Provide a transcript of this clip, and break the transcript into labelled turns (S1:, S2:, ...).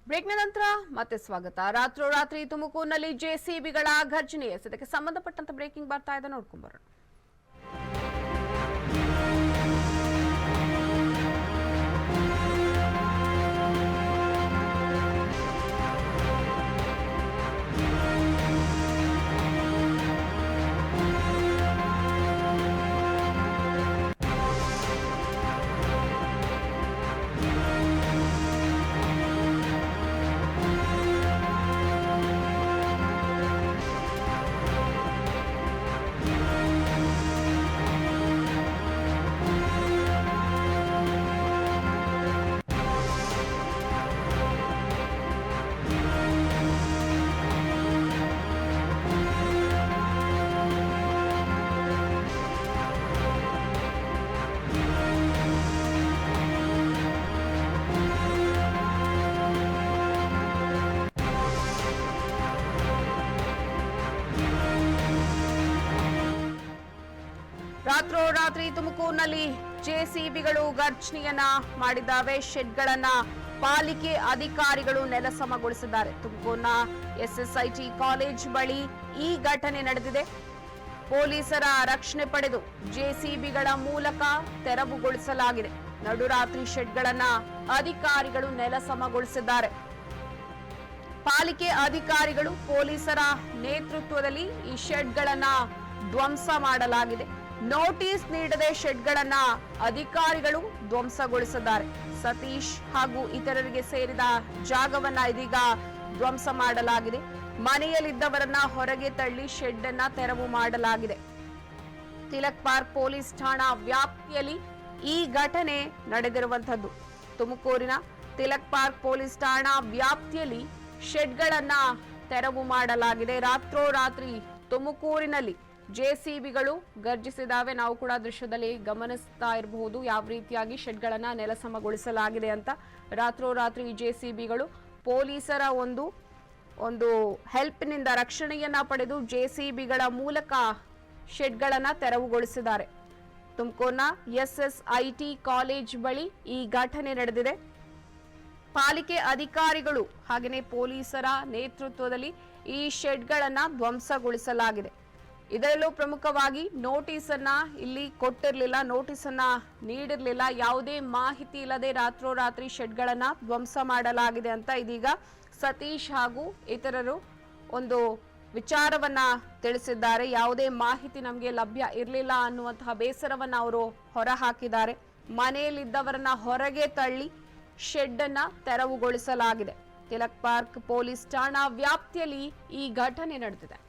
S1: ಬ್ರೇಕ್ನ ನಂತರ ಮತ್ತೆ ಸ್ವಾಗತ. ರಾತ್ರೋರಾತ್ರಿ ತುಮಕೂರಿನಲ್ಲಿ ಜೆಸಿಬಿಗಳ ಘರ್ಜನೆ. ಇದಕ್ಕೆ ಸಂಬಂಧಪಟ್ಟಂತ ಬ್ರೇಕಿಂಗ್ ಬರ್ತಾ ಇದೆ, ನೋಡ್ಕೊಂಡು ಬರೋಣ. ರಾತ್ರೋರಾತ್ರಿ ತುಮಕೂರಿನಲ್ಲಿ ಜೆಸಿಬಿಗಳು ಘರ್ಜನೆಯನ್ನ ಮಾಡಿದ್ದಾವೆ. ಶೆಡ್ಗಳನ್ನ ಪಾಲಿಕೆ ಅಧಿಕಾರಿಗಳು ನೆಲಸಮಗೊಳಿಸಿದ್ದಾರೆ. ತುಮಕೂರಿನ ಎಸ್ಎಸ್ಐಟಿ ಕಾಲೇಜ್ ಬಳಿ ಈ ಘಟನೆ ನಡೆದಿದೆ. ಪೊಲೀಸರ ರಕ್ಷಣೆ ಪಡೆದು ಜೆಸಿಬಿಗಳ ಮೂಲಕ ತೆರವುಗೊಳಿಸಲಾಗಿದೆ. ನಡುರಾತ್ರಿ ಶೆಡ್ಗಳನ್ನ ಅಧಿಕಾರಿಗಳು ನೆಲಸಮಗೊಳಿಸಿದ್ದಾರೆ. ಪಾಲಿಕೆ ಅಧಿಕಾರಿಗಳು ಪೊಲೀಸರ ನೇತೃತ್ವದಲ್ಲಿ ಈ ಶೆಡ್ಗಳನ್ನ ಧ್ವಂಸ ಮಾಡಲಾಗಿದೆ. ನೋಟಿಸ್ ನೀಡದೆ ಶೆಡ್ಗಳನ್ನ ಅಧಿಕಾರಿಗಳು ಧ್ವಂಸಗೊಳಿಸಿದ್ದಾರೆ. ಸತೀಶ್ ಹಾಗೂ ಇತರರಿಗೆ ಸೇರಿದ ಜಾಗವನ್ನ ಇದೀಗ ಧ್ವಂಸ ಮಾಡಲಾಗಿದೆ. ಮನೆಯಲ್ಲಿದ್ದವರನ್ನ ಹೊರಗೆ ತಳ್ಳಿ ಶೆಡ್ ಅನ್ನ ತೆರವು ಮಾಡಲಾಗಿದೆ. ತಿಲಕ್ ಪಾರ್ಕ್ ಪೊಲೀಸ್ ಠಾಣಾ ವ್ಯಾಪ್ತಿಯಲ್ಲಿ ಈ ಘಟನೆ ನಡೆದಿರುವಂತದ್ದು. ತುಮಕೂರಿನ ತಿಲಕ್ ಪಾರ್ಕ್ ಪೊಲೀಸ್ ಠಾಣಾ ವ್ಯಾಪ್ತಿಯಲ್ಲಿ ಶೆಡ್ಗಳನ್ನ ತೆರವು ಮಾಡಲಾಗಿದೆ. ರಾತ್ರೋರಾತ್ರಿ ತುಮಕೂರಿನಲ್ಲಿ ಜೆಸಿಬಿಗಳು ಗರ್ಜಿಸಿದಾವೆ. ನಾವು ಕೂಡ ದೃಶ್ಯದಲ್ಲಿ ಗಮನಿಸ್ತಾ ಇರಬಹುದು ಯಾವ ರೀತಿಯಾಗಿ ಶೆಡ್ಗಳನ್ನ ನೆಲಸಮಗೊಳಿಸಲಾಗಿದೆ ಅಂತ. ರಾತ್ರೋರಾತ್ರಿ ಜೆಸಿಬಿಗಳು ಪೊಲೀಸರ ಒಂದು ಹೆಲ್ಪ್ನಿಂದ ರಕ್ಷಣೆಯನ್ನ ಪಡೆದು ಜೆಸಿಬಿಗಳ ಮೂಲಕ ಶೆಡ್ಗಳನ್ನ ತೆರವುಗೊಳಿಸಿದ್ದಾರೆ. ತುಮಕೂರಿನ ಎಸ್ಎಸ್ಐಟಿ ಕಾಲೇಜ್ ಬಳಿ ಈ ಘಟನೆ ನಡೆದಿದೆ. ಪಾಲಿಕೆ ಅಧಿಕಾರಿಗಳು ಹಾಗೆಯೇ ಪೊಲೀಸರ ನೇತೃತ್ವದಲ್ಲಿ ಈ ಶೆಡ್ಗಳನ್ನ ಧ್ವಂಸಗೊಳಿಸಲಾಗಿದೆ. ಇದರಲ್ಲೂ ಪ್ರಮುಖವಾಗಿ ನೋಟಿಸ್ ಅನ್ನ ಇಲ್ಲಿ ಕೊಟ್ಟಿರಲಿಲ್ಲ, ನೋಟಿಸ್ ಅನ್ನ ನೀಡಿರಲಿಲ್ಲ. ಯಾವುದೇ ಮಾಹಿತಿ ಇಲ್ಲದೆ ರಾತ್ರೋರಾತ್ರಿ ಶೆಡ್ಗಳನ್ನ ಧ್ವಂಸ ಮಾಡಲಾಗಿದೆ ಅಂತ ಇದೀಗ ಸತೀಶ್ ಹಾಗೂ ಇತರರು ಒಂದು ವಿಚಾರವನ್ನ ತಿಳಿಸಿದ್ದಾರೆ. ಯಾವುದೇ ಮಾಹಿತಿ ನಮಗೆ ಲಭ್ಯ ಇರಲಿಲ್ಲ ಅನ್ನುವಂತಹ ಬೇಸರವನ್ನ ಅವರು ಹೊರಹಾಕಿದ್ದಾರೆ. ಮನೆಯಲ್ಲಿದ್ದವರನ್ನ ಹೊರಗೆ ತಳ್ಳಿ ಶೆಡ್ ಅನ್ನ ತೆರವುಗೊಳಿಸಲಾಗಿದೆ. ತಿಲಕ್ ಪಾರ್ಕ್ ಪೊಲೀಸ್ ಠಾಣಾ ವ್ಯಾಪ್ತಿಯಲ್ಲಿ ಈ ಘಟನೆ ನಡೆದಿದೆ.